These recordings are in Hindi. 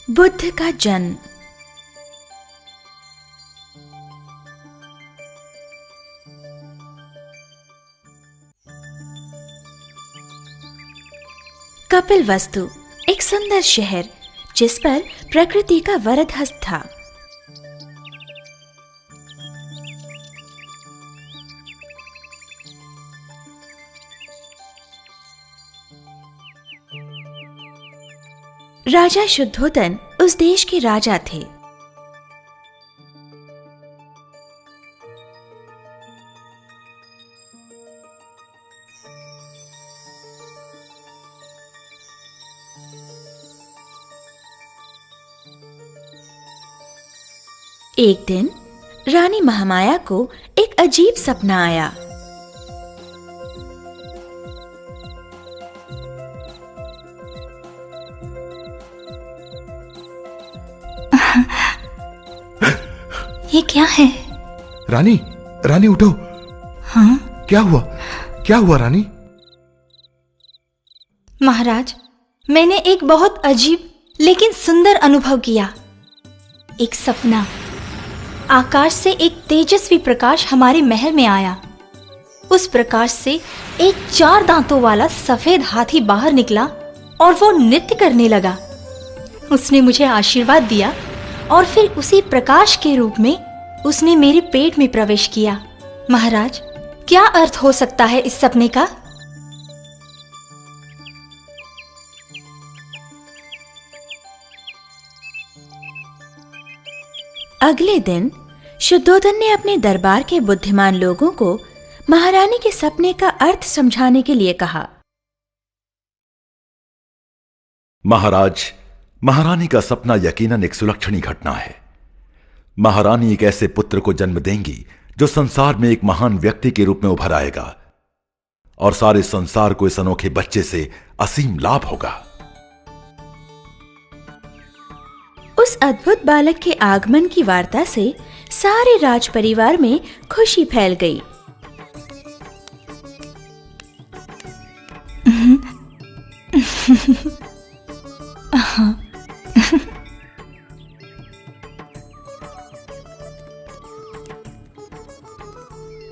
बुद्ध का जन्म। कपिलवस्तु एक सुंदर शहर जिस पर प्रकृति का वरद हस्त था। राजा शुद्धोदन उस देश के राजा थे। एक दिन रानी महामाया को एक अजीब सपना आया। ये क्या है? रानी उठो। हाँ? क्या हुआ रानी? महाराज, मैंने एक बहुत अजीब लेकिन सुंदर अनुभव किया। एक सपना। आकाश से एक तेजस्वी प्रकाश हमारे महल में आया। उस प्रकाश से एक 4 दांतों वाला सफेद हाथी बाहर निकला और वो नृत्य करने लगा। उसने मुझे आशीर्वाद दिया और फिर उसी प्रकाश के रूप में उसने मेरे पेट में प्रवेश किया। महाराज, क्या अर्थ हो सकता है इस सपने का? अगले दिन शुद्धोदन ने अपने दरबार के बुद्धिमान लोगों को महारानी के सपने का अर्थ समझाने के लिए कहा। महाराज, महारानी का सपना यकीनन एक सुलक्षणी घटना है। महारानी एक ऐसे पुत्र को जन्म देंगी जो संसार में एक महान व्यक्ति के रूप में उभर आएगा और सारे संसार को इस अनोखे बच्चे से असीम लाभ होगा। उस अद्भुत बालक के आगमन की वार्ता से सारे राज परिवार में खुशी फैल गई।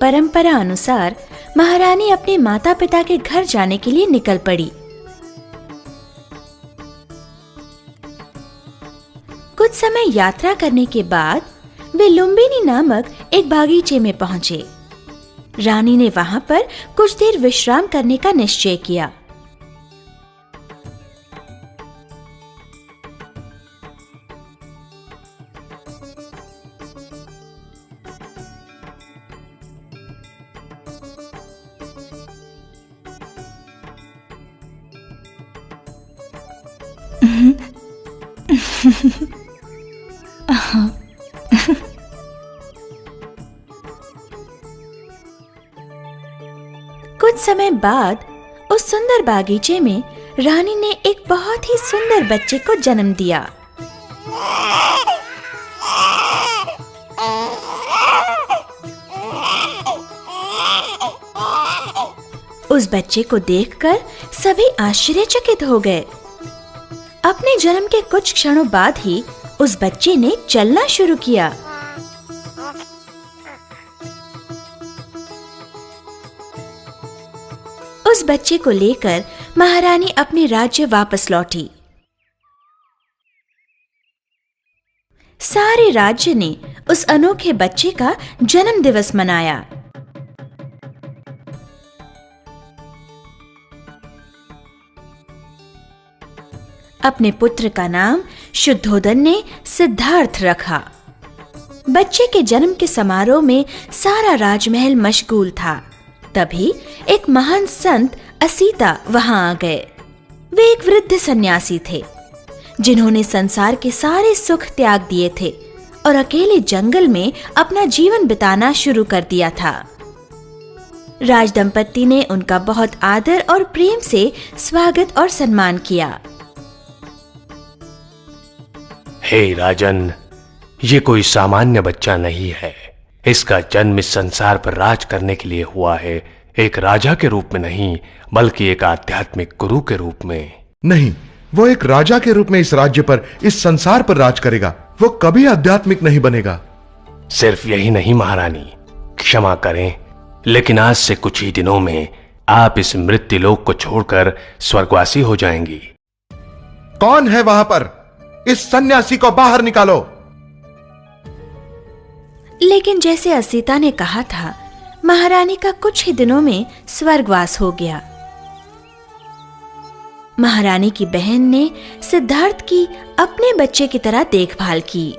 परंपरा अनुसार महारानी अपने माता पिता के घर जाने के लिए निकल पड़ी। कुछ समय यात्रा करने के बाद वे लुम्बिनी नामक एक बागीचे में पहुंचे। रानी ने वहां पर कुछ देर विश्राम करने का निश्चय किया। कुछ समय बाद उस सुंदर बागीचे में रानी ने एक बहुत ही सुंदर बच्चे को जन्म दिया। उस बच्चे को देखकर सभी आश्चर्यचकित हो गए। अपने जन्म के कुछ क्षणों बाद ही उस बच्चे ने चलना शुरू किया। उस बच्चे को लेकर महारानी अपने राज्य वापस लौटी। सारे राज्य ने उस अनोखे बच्चे का जन्म दिवस मनाया। अपने पुत्र का नाम शुद्धोदन ने सिद्धार्थ रखा। बच्चे के जन्म के समारोह में सारा राजमहल मशगूल था। तभी एक महान संत असीता वहां आ गए। वे एक वृद्ध सन्यासी थे जिन्होंने संसार के सारे सुख त्याग दिए थे और अकेले जंगल में अपना जीवन बिताना शुरू कर दिया था। राजदंपति ने उनका बहुत आदर और प्रेम से स्वागत और सम्मान किया। हे राजन, ये कोई सामान्य बच्चा नहीं है। इसका जन्म इस संसार पर राज करने के लिए हुआ है, एक राजा के रूप में नहीं बल्कि एक आध्यात्मिक गुरु के रूप में। नहीं, वो एक राजा के रूप में इस राज्य पर, इस संसार पर राज करेगा। वो कभी आध्यात्मिक नहीं बनेगा। सिर्फ यही नहीं महारानी, क्षमा करें, लेकिन आज से कुछ ही दिनों में आप इस मृत्युलोक को छोड़कर स्वर्गवासी हो जाएंगी। कौन है वहां पर? इस सन्यासी को बाहर निकालो। लेकिन जैसे असीता ने कहा था, महारानी का कुछ ही दिनों में स्वर्गवास हो गया। महारानी की बहन ने सिद्धार्थ की अपने बच्चे की तरह देखभाल की।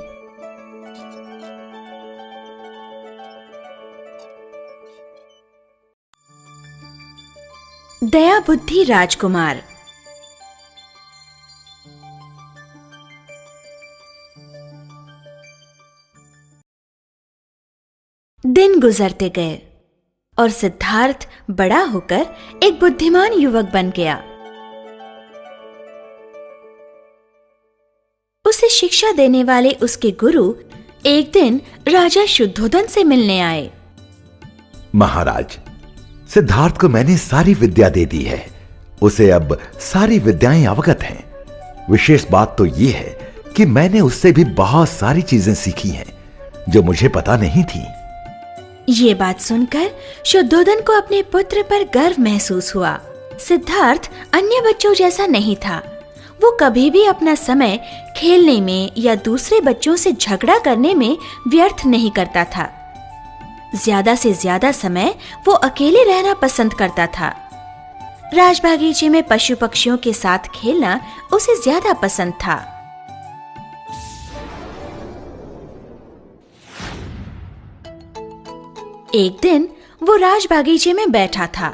दया बुद्धि राजकुमार। दिन गुजरते गए और सिद्धार्थ बड़ा होकर एक बुद्धिमान युवक बन गया। उसे शिक्षा देने वाले उसके गुरु एक दिन राजा शुद्धोधन से मिलने आए। महाराज, सिद्धार्थ को मैंने सारी विद्या दे दी है। उसे अब सारी विद्याएं अवगत हैं। विशेष बात तो यह है कि मैंने उससे भी बहुत सारी चीजें सीखी हैं जो मुझे पता नहीं थी। ये बात सुनकर शुद्धोधन को अपने पुत्र पर गर्व महसूस हुआ। सिद्धार्थ अन्य बच्चों जैसा नहीं था। वो कभी भी अपना समय खेलने में या दूसरे बच्चों से झगड़ा करने में व्यर्थ नहीं करता था। ज्यादा से ज्यादा समय वो अकेले रहना पसंद करता था। राजबागीचे में पशु पक्षियों के साथ खेलना उसे ज्यादा पसंद था। एक दिन वो राजबागीचे में बैठा था।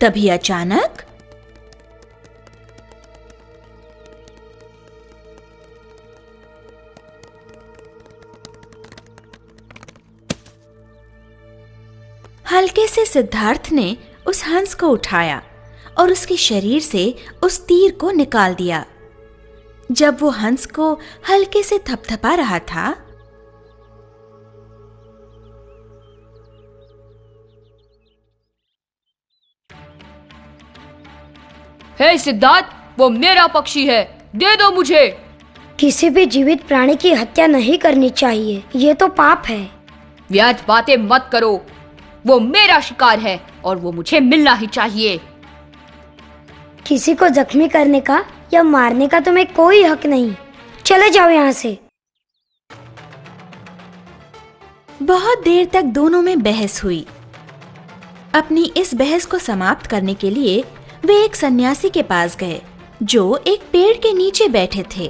तभी अचानक हल्के से सिद्धार्थ ने उस हंस को उठाया और उसके शरीर से उस तीर को निकाल दिया। जब वो हंस को हल्के से थपथपा रहा था, हे सिद्धार्थ, वो मेरा पक्षी है, दे दो मुझे। किसी भी जीवित प्राणी की हत्या नहीं करनी चाहिए, ये तो पाप है। व्यर्थ बातें मत करो, वो मेरा शिकार है और वो मुझे मिलना ही चाहिए। किसी को जख्मी करने का या मारने का तुम्हें कोई हक नहीं। चले जाओ यहाँ से। बहुत देर तक दोनों में बहस हुई। अपनी इस बहस को समाप्त करने के लिए वे एक सन्यासी के पास गए जो एक पेड़ के नीचे बैठे थे।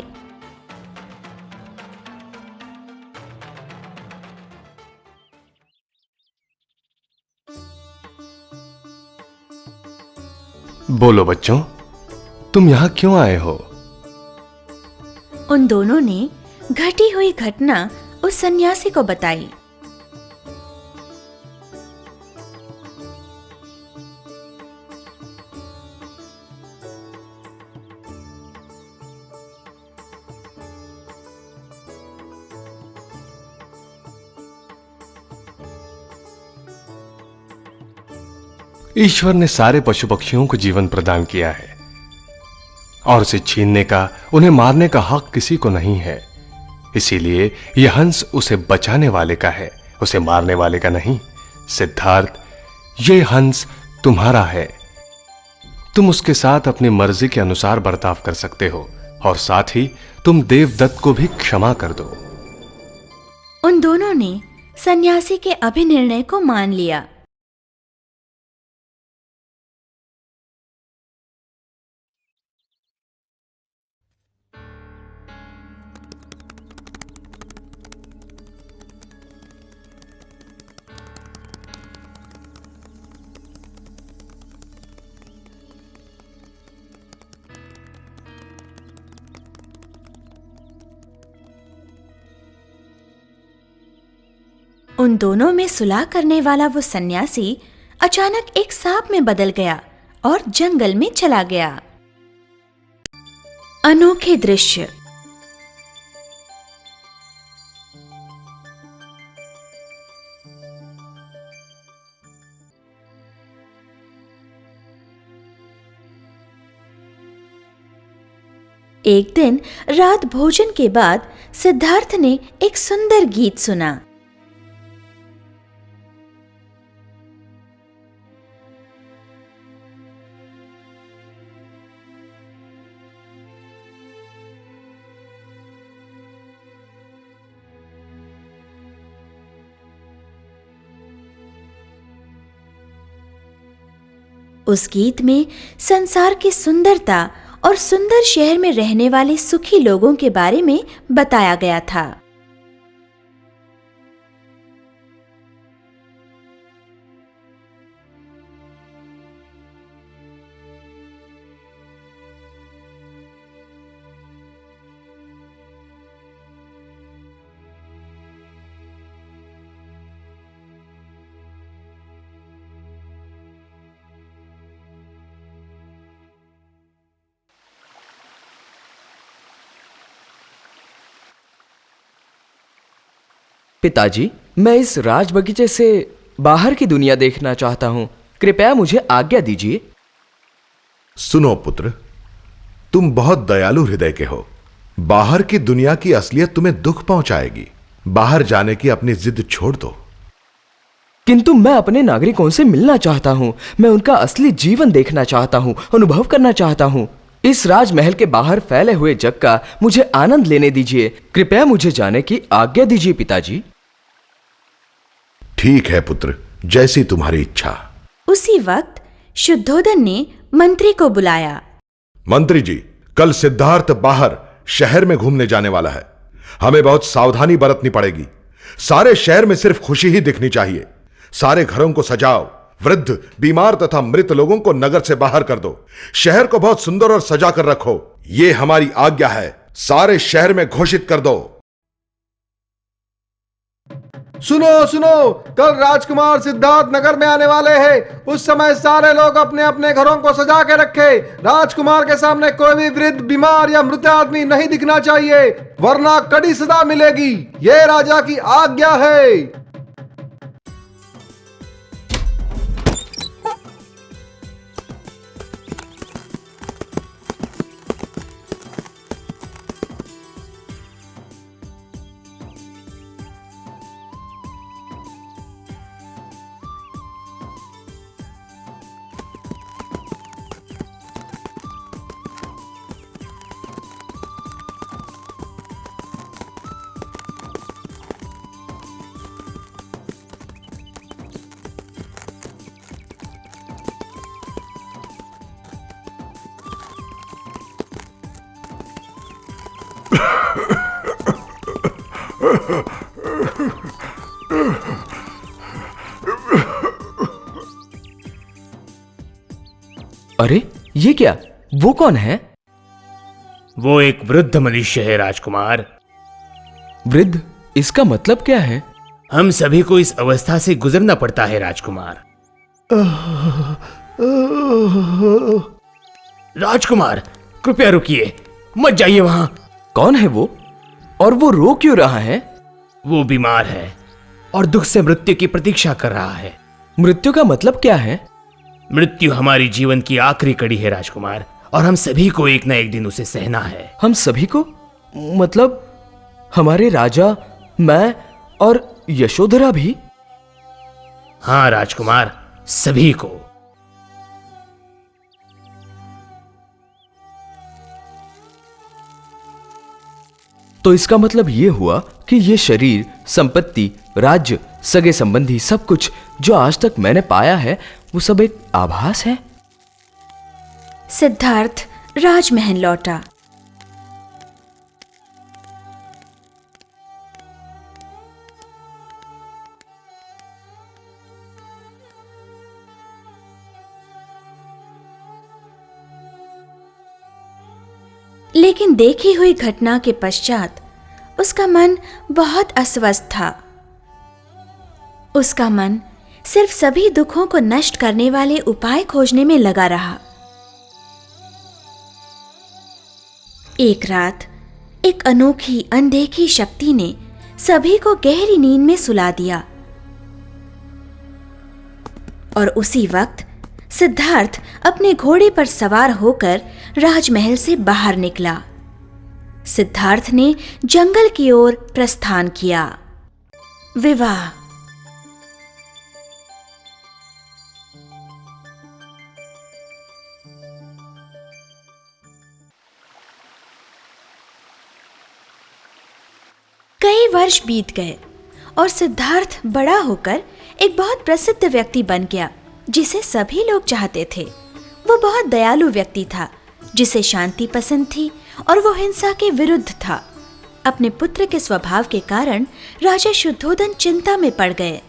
बोलो बच्चों, तुम यहां क्यों आए हो? उन दोनों ने घटी हुई घटना उस सन्यासी को बताई। ईश्वर ने सारे पशु पक्षियों को जीवन प्रदान किया है और उसे छीनने का, उन्हें मारने का हक किसी को नहीं है। इसीलिए यह हंस उसे बचाने वाले का है, उसे मारने वाले का नहीं। सिद्धार्थ, ये हंस तुम्हारा है। तुम उसके साथ अपनी मर्जी के अनुसार बर्ताव कर सकते हो और साथ ही तुम देवदत्त को भी क्षमा कर दो। उन दोनों ने सन्यासी के अभिनिर्णय को मान लिया। उन दोनों में सुलह करने वाला वो सन्यासी अचानक एक सांप में बदल गया और जंगल में चला गया। अनोखे दृश्य। एक दिन रात भोजन के बाद सिद्धार्थ ने एक सुंदर गीत सुना। उस गीत में संसार की सुंदरता और सुंदर शहर में रहने वाले सुखी लोगों के बारे में बताया गया था। पिताजी, मैं इस राज बगीचे से बाहर की दुनिया देखना चाहता हूं। कृपया मुझे आज्ञा दीजिए। सुनो पुत्र, तुम बहुत दयालु हृदय के हो। बाहर की दुनिया की असलियत तुम्हें दुख पहुंचाएगी। बाहर जाने की अपनी जिद छोड़ दो। किंतु मैं अपने नागरिकों से मिलना चाहता हूं। मैं उनका असली जीवन देखना चाहता हूं, अनुभव करना चाहता हूं। इस राजमहल के बाहर फैले हुए जग का मुझे आनंद लेने दीजिए। कृपया मुझे जाने की आज्ञा दीजिए पिताजी। ठीक है पुत्र, जैसी तुम्हारी इच्छा। उसी वक्त शुद्धोदन ने मंत्री को बुलाया। मंत्री जी, कल सिद्धार्थ बाहर शहर में घूमने जाने वाला है। हमें बहुत सावधानी बरतनी पड़ेगी। सारे शहर में सिर्फ खुशी ही दिखनी चाहिए। सारे घरों को सजाओ। वृद्ध, बीमार तथा मृत लोगों को नगर से बाहर कर दो। शहर को बहुत सुंदर और सजा कर रखो। ये हमारी आज्ञा है। सारे शहर में घोषित कर दो। सुनो सुनो, कल राजकुमार सिद्धार्थ नगर में आने वाले हैं। उस समय सारे लोग अपने अपने घरों को सजा के रखे। राजकुमार के सामने कोई भी वृद्ध, बीमार या मृत आदमी नहीं दिखना चाहिए, वरना कड़ी सजा मिलेगी। ये राजा की आज्ञा है। अरे ये क्या? वो कौन है? वो एक वृद्ध मनुष्य है राजकुमार। वृद्ध? इसका मतलब क्या है? हम सभी को इस अवस्था से गुजरना पड़ता है राजकुमार। राजकुमार, कृपया रुकिए, मत जाइए वहां। कौन है वो? और वो रो क्यों रहा है? वो बीमार है और दुख से मृत्यु की प्रतीक्षा कर रहा है। मृत्यु का मतलब क्या है? मृत्यु हमारी जीवन की आखिरी कड़ी है राजकुमार, और हम सभी को एक न एक दिन उसे सहना है। हम सभी को? मतलब हमारे राजा, मैं और यशोधरा भी? हाँ राजकुमार, सभी को। तो इसका मतलब ये हुआ कि ये शरीर, संपत्ति, राज्य, सगे संबंधी, सब कुछ जो आज तक मैंने पाया है, वो सब एक आभास है। सिद्धार्थ राजमहल लौटा। लेकिन देखी हुई घटना के पश्चात उसका मन बहुत अस्वस्थ था। उसका मन सिर्फ सभी दुखों को नष्ट करने वाले उपाय खोजने में लगा रहा। एक रात एक अनोखी अनदेखी शक्ति ने सभी को गहरी नींद में सुला दिया और उसी वक्त सिद्धार्थ अपने घोड़े पर सवार होकर राजमहल से बाहर निकला। सिद्धार्थ ने जंगल की ओर प्रस्थान किया। विवाह। कई वर्ष बीत गए और सिद्धार्थ बड़ा होकर एक बहुत प्रसिद्ध व्यक्ति बन गया जिसे सभी लोग चाहते थे। वो बहुत दयालु व्यक्ति था जिसे शांति पसंद थी और वो हिंसा के विरुद्ध था। अपने पुत्र के स्वभाव के कारण राजा शुद्धोधन चिंता में पड़ गए।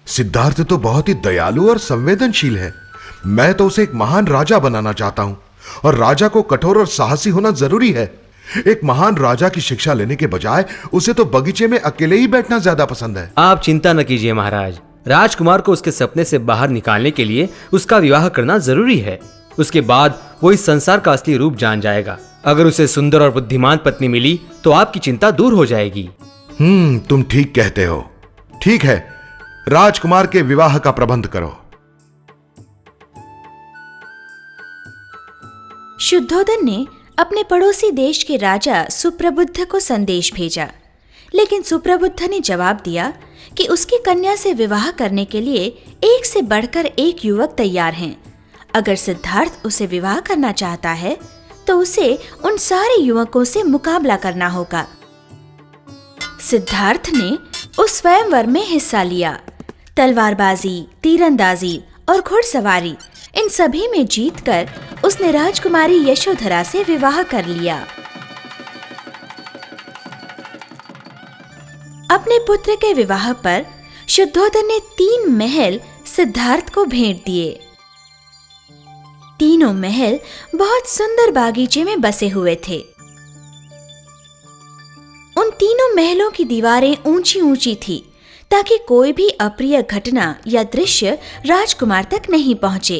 सिद्धार्थ तो बहुत ही दयालु और संवेदनशील है। मैं तो उसे एक महान राजा बनाना चाहता हूं और राजा को कठोर और साहसी होना जरूरी है। एक महान राजा की शिक्षा लेने के बजाय उसे तो बगीचे में अकेले ही बैठना ज्यादा पसंद है। आप चिंता न कीजिए महाराज। राजकुमार को उसके सपने से बाहर निकालने के लिए उसका विवाह करना जरूरी है। उसके बाद वो इस संसार का असली रूप जान जाएगा। अगर उसे सुंदर और बुद्धिमान पत्नी मिली तो आपकी चिंता दूर हो जाएगी। तुम ठीक कहते हो। ठीक है, राजकुमार के विवाह का प्रबंध करो। शुद्धोधन ने अपने पड़ोसी देश के राजा सुप्रबुद्ध को संदेश भेजा, लेकिन सुप्रबुद्ध ने जवाब दिया कि उसकी कन्या से विवाह करने के लिए एक से बढ़कर एक युवक तैयार हैं। अगर सिद्धार्थ उसे विवाह करना चाहता है तो उसे उन सारे युवकों से मुकाबला करना होगा। सिद्धार्थ ने उस स्वयंवर में हिस्सा लिया। तलवारबाजी, तीरंदाजी और घुड़सवारी, इन सभी में जीतकर उसने राजकुमारी यशोधरा से विवाह कर लिया। अपने पुत्र के विवाह पर शुद्धोधन ने 3 महल सिद्धार्थ को भेंट दिए। तीनों महल बहुत सुंदर बागीचे में बसे हुए थे। उन तीनों महलों की दीवारें ऊंची ऊंची थी ताकि कोई भी अप्रिय घटना या दृश्य राजकुमार तक नहीं पहुंचे।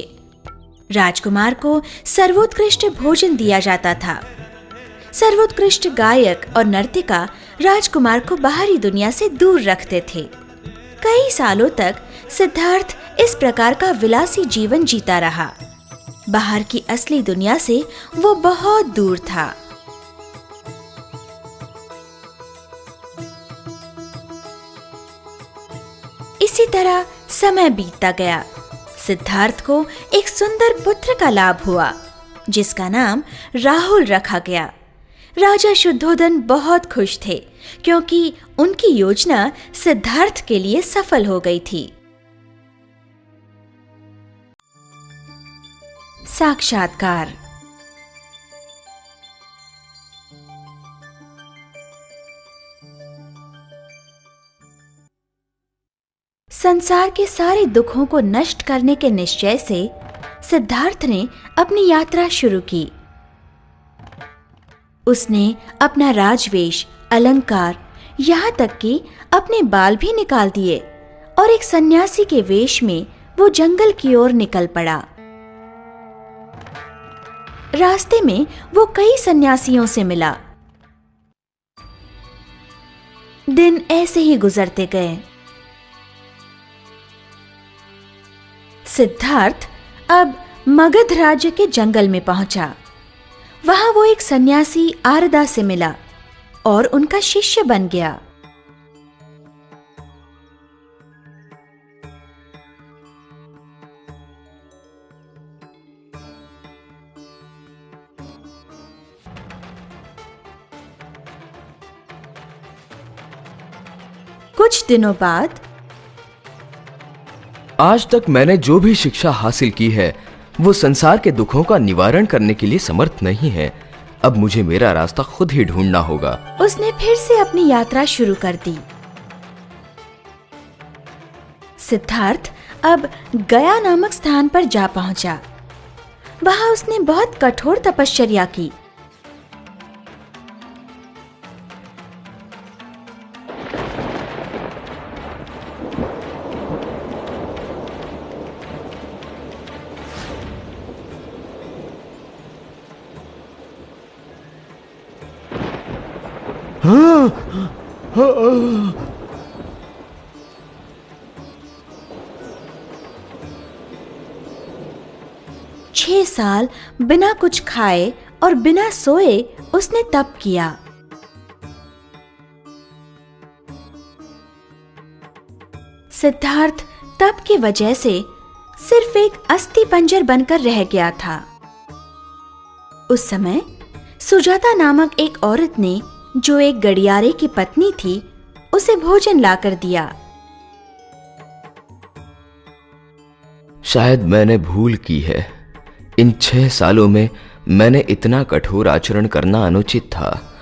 राजकुमार को सर्वोत्कृष्ट भोजन दिया जाता था। सर्वोत्कृष्ट गायक और नर्तिका राजकुमार को बाहरी दुनिया से दूर रखते थे। कई सालों तक सिद्धार्थ इस प्रकार का विलासी जीवन जीता रहा। बाहर की असली दुनिया से वो बहुत दूर था। इसी तरह समय बीतता गया। सिद्धार्थ को एक सुंदर पुत्र का लाभ हुआ जिसका नाम राहुल रखा गया। राजा शुद्धोधन बहुत खुश थे क्योंकि उनकी योजना सिद्धार्थ के लिए सफल हो गई थी। साक्षात्कार। संसार के सारे दुखों को नष्ट करने के निश्चय से सिद्धार्थ ने अपनी यात्रा शुरू की। उसने अपना राजवेश, अलंकार, यहाँ तक कि अपने बाल भी निकाल दिए और एक सन्यासी के वेश में वो जंगल की ओर निकल पड़ा। रास्ते में वो कई सन्यासियों से मिला। दिन ऐसे ही गुजरते गए। सिद्धार्थ अब मगध राज्य के जंगल में पहुंचा। वहां वो एक सन्यासी आरदा से मिला और उनका शिष्य बन गया। कुछ दिनों बाद, आज तक मैंने जो भी शिक्षा हासिल की है वो संसार के दुखों का निवारण करने के लिए समर्थ नहीं है। अब मुझे मेरा रास्ता खुद ही ढूंढना होगा। उसने फिर से अपनी यात्रा शुरू कर दी। सिद्धार्थ अब गया नामक स्थान पर जा पहुंचा। वहां उसने बहुत कठोर तपश्चर्या की। 6 साल बिना कुछ खाए और बिना सोए उसने तप किया। सिद्धार्थ तप की वजह से सिर्फ एक अस्थि पंजर बनकर रह गया था। उस समय सुजाता नामक एक औरत ने, जो एक गड़ियारे की पत्नी थी, उसे भोजन लाकर दिया। शायद मैंने भूल की है। इन 6 सालों में मैंने इतना कठोर आचरण करना अनुचित था।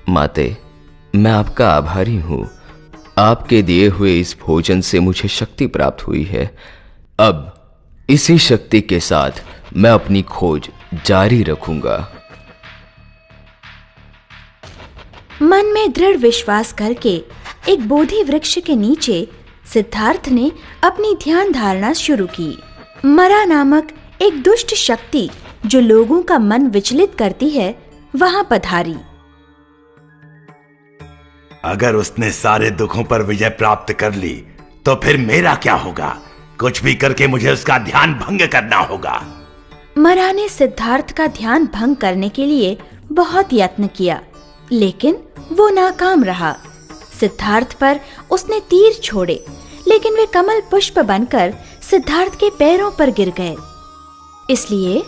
माते, मैं आपका आभारी हूं। आपके दिए हुए इस भोजन से मुझे शक्ति प्राप्त हुई है। अब इसी शक्ति के साथ मैं अपनी खोज जारी रखूंगा। मन में दृढ़ विश्वास करके एक बोधि वृक्ष के नीचे सिद्धार्थ ने अपनी ध्यान धारणा शुरू की। मरा नामक एक दुष्ट शक्ति, जो लोगों का मन विचलित करती है, वहां पधारी। अगर उसने सारे दुखों पर विजय प्राप्त कर ली तो फिर मेरा क्या होगा? कुछ भी करके मुझे उसका ध्यान भंग करना होगा। मरा ने सिद्धार्थ का ध्यान भंग करने के लिए बहुत यत्न किया, लेकिन वो नाकाम रहा। सिद्धार्थ पर उसने तीर छोड़े, लेकिन वे कमल पुष्प बनकर सिद्धार्थ के पैरों पर गिर गए। इसलिए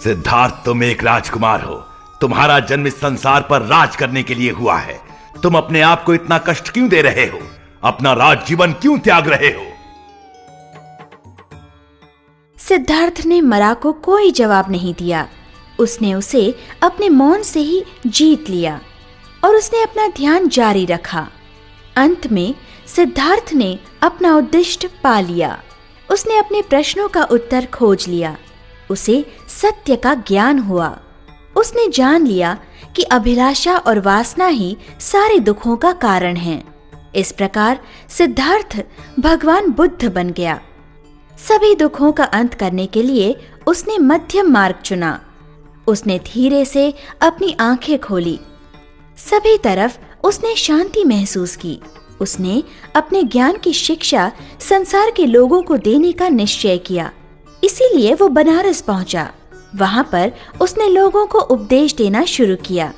सिद्धार्थ, तुम एक राजकुमार हो। तुम्हारा जन्म इस संसार पर राज करने के लिए हुआ है। तुम अपने आप को इतना कष्ट क्यों दे रहे हो? अपना राज जीवन क्यों त्याग रहे हो? सिद्धार्थ ने मरा को कोई जवाब नहीं दिया। उसने उसे अपने मौन से ही जीत लिया और उसने अपना ध्यान जारी रखा। अंत में सिद्धार्थ ने अपना उद्दिष्ट पा लिया। उसने अपने प्रश्नों का उत्तर खोज लिया। उसे सत्य का ज्ञान हुआ। उसने जान लिया कि अभिलाषा और वासना ही सारे दुखों का कारण हैं। इस प्रकार सिद्धार्थ भगवान बुद्ध बन गया। सभी दुखों का अंत करने के लिए उसने मध्यम मार्ग चुना। उसने धीरे से अपनी आंखें खोली। सभी तरफ उसने शांति महसूस की। उसने अपने ज्ञान की शिक्षा संसार के लोगों को देने का निश्चय किया। इसीलिए वो बनारस पहुंचा। वहां पर उसने लोगों को उपदेश देना शुरू किया।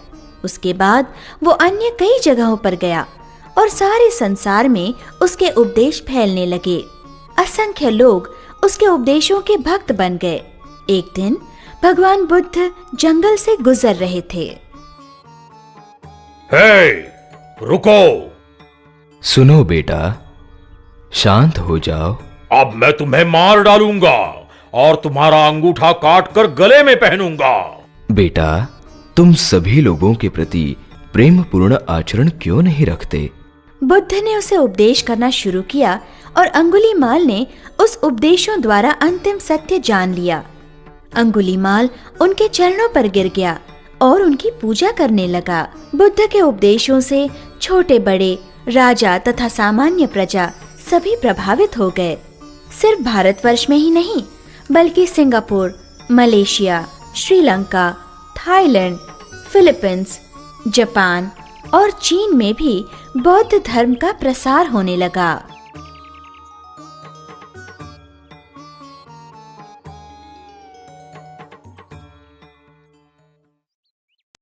उसके बाद वो अन्य कई जगहों पर गया और सारे संसार में उसके उपदेश फैलने लगे। असंख्य लोग उसके उपदेशों के भक्त बन गए। एक दिन भगवान बुद्ध जंगल से गुजर रहे थे। हे, रुको! सुनो बेटा, शांत हो जाओ। अब मैं तुम्हें मार डालूंगा और तुम्हारा अंगूठा काट कर गले में पहनूंगा। बेटा, तुम सभी लोगों के प्रति प्रेम पूर्ण आचरण क्यों नहीं रखते? बुद्ध ने उसे उपदेश करना शुरू किया और अंगुलीमाल ने उस उपदेशों द्वारा अंतिम सत्य जान लिया। अंगुलीमाल उनके चरणों पर गिर गया और उनकी पूजा करने लगा। बुद्ध के उपदेशों से छोटे बड़े, राजा तथा सामान्य प्रजा सभी प्रभावित हो गए। सिर्फ भारतवर्ष में ही नहीं, बल्कि Singapore, Malaysia, Sri Lanka, Thailand, Philippines, Japan और चीन में भी बौद्ध धर्म का प्रसार होने लगा।